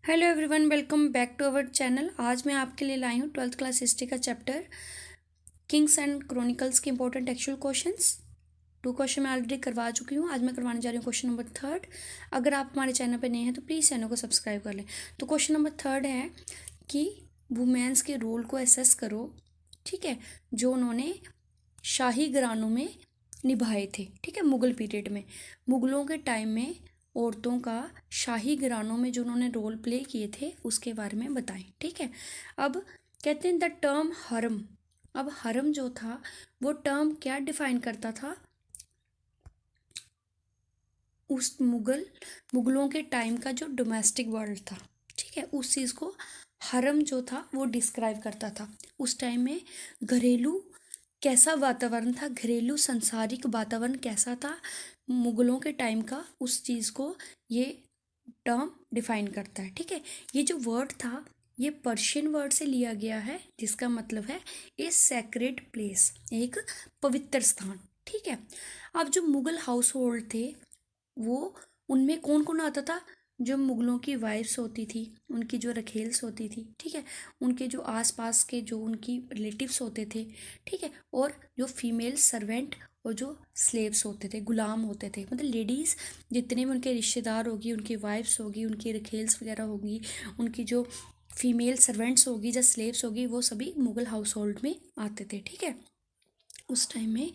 Hello everyone, welcome back to our channel. आज मैं आपके लिए लाई हूँ 12th क्लास हिस्ट्री का चैप्टर किंग्स एंड क्रॉनिकल्स के इंपॉर्टेंट एक्चुअल क्वेश्चंस। 2 क्वेश्चन मैं ऑलरेडी करवा चुकी हूँ। आज मैं करवाने जा रही हूँ क्वेश्चन नंबर 3। अगर आप हमारे चैनल पर नए हैं तो प्लीज़ चैनल को सब्सक्राइब कर लें। तो क्वेश्चन नंबर 3 है कि वुमेन्स के रोल को एसेस करो, ठीक है, जो उन्होंने शाही घरानों में निभाए थे, ठीक है, मुग़ल पीरियड में, मुग़लों के टाइम में औरतों का शाही घरानों में जो उन्होंने रोल प्ले किए थे उसके बारे में बताएं, ठीक है। अब कहते हैं द टर्म हरम। अब हरम जो था वो टर्म क्या डिफाइन करता था, उस मुग़लों के टाइम का जो डोमेस्टिक वर्ल्ड था, ठीक है, उस चीज़ को हरम जो था वो डिस्क्राइब करता था। उस टाइम में घरेलू कैसा वातावरण था, घरेलू संसारिक वातावरण कैसा था मुग़लों के टाइम का, उस चीज़ को ये टर्म डिफाइन करता है, ठीक है। ये जो वर्ड था ये पर्शियन वर्ड से लिया गया है, जिसका मतलब है ए सैक्रेड प्लेस, एक पवित्र स्थान, ठीक है। अब जो मुग़ल हाउस होल्ड थे वो उनमें कौन कौन आता था, जो मुग़लों की वाइफ्स होती थी, उनकी जो रखेल्स होती थी, ठीक है, उनके जो आसपास के जो उनकी रिलेटिव्स होते थे, ठीक है, और जो फीमेल सर्वेंट और जो स्लेव्स होते थे, गुलाम होते थे, मतलब लेडीज़ जितने भी उनके रिश्तेदार होगी, उनकी वाइफ्स होगी, उनकी रखेल्स वगैरह होगी, उनकी जो फीमेल सर्वेंट्स होगी या स्लेव्स होगी, वो सभी मुग़ल हाउस होल्ड में आते थे, ठीक है। उस टाइम में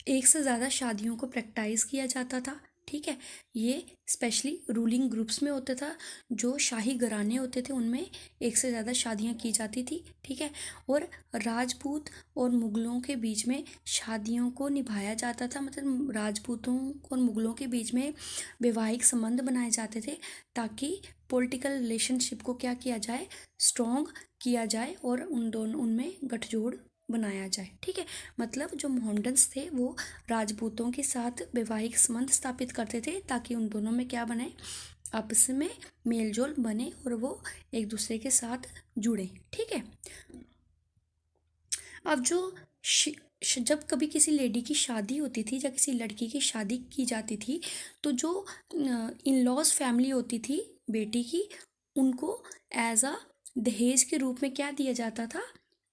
एक से ज़्यादा शादियों को प्रैक्टिस किया जाता था, ठीक है। ये स्पेशली रूलिंग ग्रुप्स में होता था, जो शाही घराने होते थे उनमें एक से ज़्यादा शादियां की जाती थी, ठीक है। और राजपूत और मुग़लों के बीच में शादियों को निभाया जाता था, मतलब राजपूतों और मुग़लों के बीच में वैवाहिक संबंध बनाए जाते थे, ताकि पॉलिटिकल रिलेशनशिप को क्या किया जाए, स्ट्रॉन्ग किया जाए और उनमें गठजोड़ बनाया जाए, ठीक है। मतलब जो मोहम्मडन्स थे वो राजपूतों के साथ वैवाहिक संबंध स्थापित करते थे, ताकि उन दोनों में क्या बने, आपस में मेलजोल बने और वो एक दूसरे के साथ जुड़े, ठीक है। अब जो जब कभी किसी लेडी की शादी होती थी या किसी लड़की की शादी की जाती थी, तो जो इन लॉज फैमिली होती थी बेटी की, उनको एज अ दहेज के रूप में क्या दिया जाता था,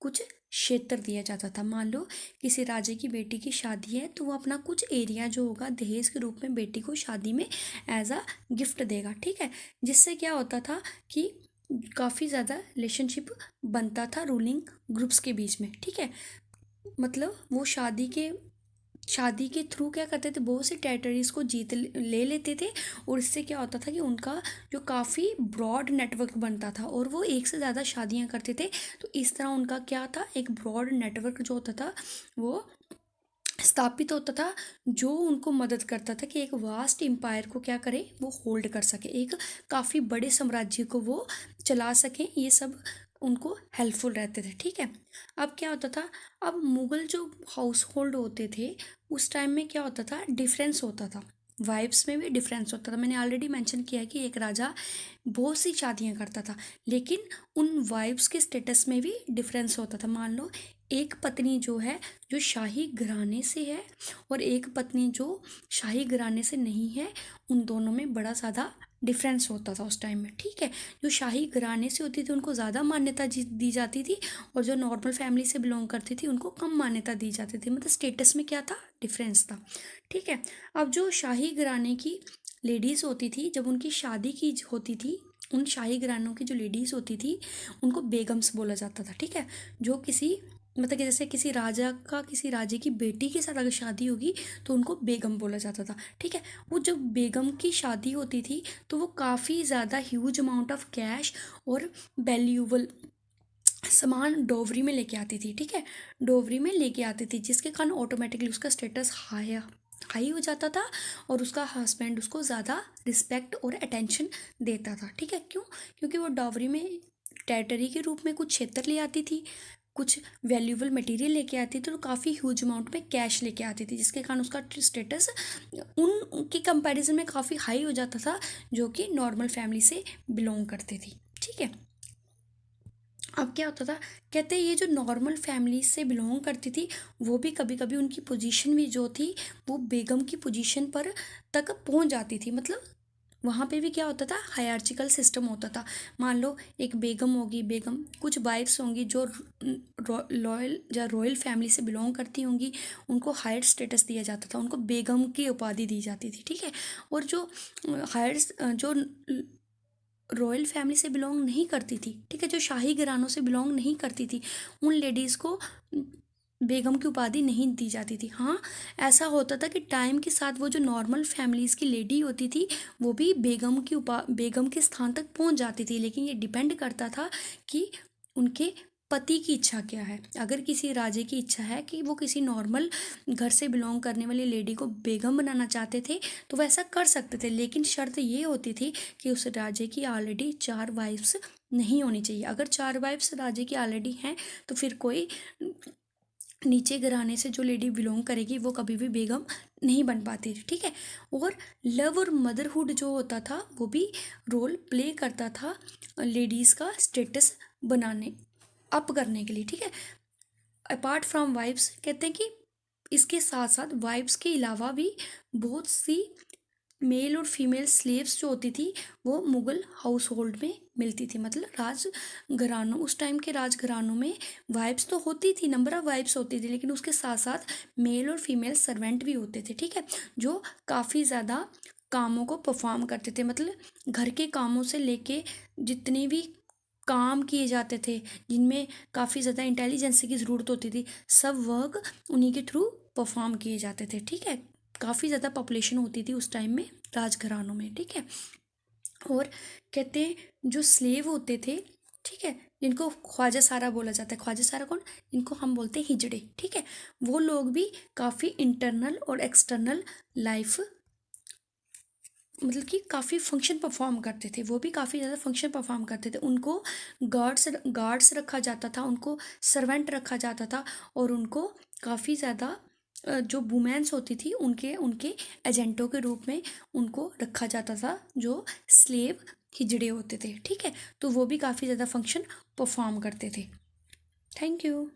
कुछ क्षेत्र दिया जाता था। मान लो किसी राजे की बेटी की शादी है तो वो अपना कुछ एरिया जो होगा दहेज के रूप में बेटी को शादी में एज अ गिफ्ट देगा, ठीक है। जिससे क्या होता था कि काफ़ी ज़्यादा रिलेशनशिप बनता था रूलिंग ग्रुप्स के बीच में, ठीक है। मतलब वो शादी के थ्रू क्या करते थे, बहुत सी टेरिटरीज को जीत ले लेते थे, और इससे क्या होता था कि उनका जो काफ़ी ब्रॉड नेटवर्क बनता था, और वो एक से ज़्यादा शादियां करते थे। तो इस तरह उनका क्या था, एक ब्रॉड नेटवर्क जो होता था वो स्थापित होता था, जो उनको मदद करता था कि एक वास्ट एम्पायर को क्या करे, वो होल्ड कर सके, एक काफ़ी बड़े साम्राज्य को वो चला सकें। ये सब उनको हेल्पफुल रहते थे, ठीक है। अब क्या होता था, अब मुग़ल जो हाउस होल्ड होते थे उस टाइम में क्या होता था, डिफरेंस होता था, वाइब्स में भी डिफरेंस होता था। मैंने ऑलरेडी मेंशन किया कि एक राजा बहुत सी शादियां करता था, लेकिन उन वाइब्स के स्टेटस में भी डिफरेंस होता था। मान लो एक पत्नी जो है जो शाही घराने से है और एक पत्नी जो शाही घराने से नहीं है, उन दोनों में बड़ा ज़्यादा डिफरेंस होता था उस टाइम में, ठीक है। जो शाही घराने से होती थी उनको ज़्यादा मान्यता दी जाती थी, और जो नॉर्मल फैमिली से बिलोंग करती थी उनको कम मान्यता दी जाती थी, मतलब स्टेटस में क्या था, डिफरेंस था, ठीक है। अब जो शाही घराने की लेडीज़ होती थी, जब उनकी शादी की होती थी, उन शाही घरानों की जो लेडीज़ होती थी उनको बेगम्स बोला जाता था, ठीक है। जो किसी मतलब कि जैसे किसी राजा का किसी राजे की बेटी के साथ अगर शादी होगी तो उनको बेगम बोला जाता था, ठीक है। वो जब बेगम की शादी होती थी तो वो काफ़ी ज़्यादा ह्यूज अमाउंट ऑफ कैश और वैल्यूबल सामान डोवरी में लेके आती थी, ठीक है, डोवरी में लेके आती थी, जिसके कारण ऑटोमेटिकली उसका स्टेटस हाई हो जाता था, और उसका हस्बैंड उसको ज़्यादा रिस्पेक्ट और अटेंशन देता था, ठीक है। क्यों? क्योंकि वो डॉवरी में टेरिटरी के रूप में कुछ क्षेत्र ले आती थी, कुछ वैल्यूबल मटेरियल लेके आती थी, तो काफ़ी ह्यूज अमाउंट में कैश लेके आती थी, जिसके कारण उसका स्टेटस उनकी कंपैरिजन में काफ़ी हाई हो जाता था, जो कि नॉर्मल फैमिली से बिलोंग करती थी, ठीक है। अब क्या होता था, कहते हैं ये जो नॉर्मल फैमिली से बिलोंग करती थी वो भी कभी कभी उनकी पोजीशन भी जो थी वो बेगम की पोजीशन पर तक पहुंच जाती थी, मतलब वहाँ पे भी क्या होता था, हायरार्चिकल सिस्टम होता था। मान लो एक बेगम होगी, बेगम कुछ वाइफ्स होंगी जो लॉयल या रॉयल फैमिली से बिलोंग करती होंगी, उनको हायर स्टेटस दिया जाता था, उनको बेगम की उपाधि दी जाती थी, ठीक है। और जो जो रॉयल फैमिली से बिलोंग नहीं करती थी, ठीक है, जो शाही घरानों से बिलोंग नहीं करती थी, उन लेडीज़ को बेगम की उपाधि नहीं दी जाती थी। हाँ, ऐसा होता था कि टाइम के साथ वो जो नॉर्मल फैमिलीज़ की लेडी होती थी वो भी बेगम के स्थान तक पहुंच जाती थी, लेकिन ये डिपेंड करता था कि उनके पति की इच्छा क्या है। अगर किसी राजे की इच्छा है कि वो किसी नॉर्मल घर से बिलोंग करने वाली लेडी को बेगम बनाना चाहते थे तो वो ऐसा कर सकते थे, लेकिन शर्त ये होती थी कि उस राजे की ऑलरेडी 4 वाइफ्स नहीं होनी चाहिए। अगर 4 वाइफ्स राजे की ऑलरेडी हैं तो फिर कोई नीचे घराने से जो लेडी बिलोंग करेगी वो कभी भी बेगम नहीं बन पाती थी, ठीक है। और लव और मदरहुड जो होता था वो भी रोल प्ले करता था लेडीज़ का स्टेटस बनाने अप करने के लिए, ठीक है। अपार्ट फ्रॉम वाइफ्स कहते हैं कि इसके साथ साथ वाइफ्स के अलावा भी बहुत सी मेल और फीमेल स्लेव्स जो होती थी वो मुगल हाउस होल्ड में मिलती थी। मतलब राजघरानों, उस टाइम के राजघरानों में वाइफ्स तो होती थी, नंबर ऑफ वाइफ्स होती थी, लेकिन उसके साथ साथ मेल और फीमेल सर्वेंट भी होते थे, ठीक है, जो काफ़ी ज़्यादा कामों को परफॉर्म करते थे। मतलब घर के कामों से लेके जितने भी काम किए जाते थे जिनमें काफ़ी ज़्यादा इंटेलिजेंस की ज़रूरत होती थी, सब वर्क उन्हीं के थ्रू परफॉर्म किए जाते थे, ठीक है। काफ़ी ज़्यादा पॉपुलेशन होती थी उस टाइम में राजघरानों में, ठीक है। और कहते हैं जो स्लेव होते थे, ठीक है, जिनको ख्वाजा सारा बोला जाता है। ख्वाजा सारा कौन? इनको हम बोलते हैं हिजड़े, ठीक है। वो लोग भी काफ़ी इंटरनल और एक्सटर्नल लाइफ, मतलब कि काफ़ी फंक्शन परफॉर्म करते थे, वो भी काफ़ी ज़्यादा फंक्शन परफॉर्म करते थे। उनको गार्ड्स रखा जाता था, उनको सर्वेंट रखा जाता था, और उनको काफ़ी ज़्यादा जो वुमेन्स होती थी उनके उनके एजेंटों के रूप में उनको रखा जाता था, जो स्लेव हिजड़े होते थे, ठीक है। तो वो भी काफ़ी ज़्यादा फंक्शन परफॉर्म करते थे। Thank you.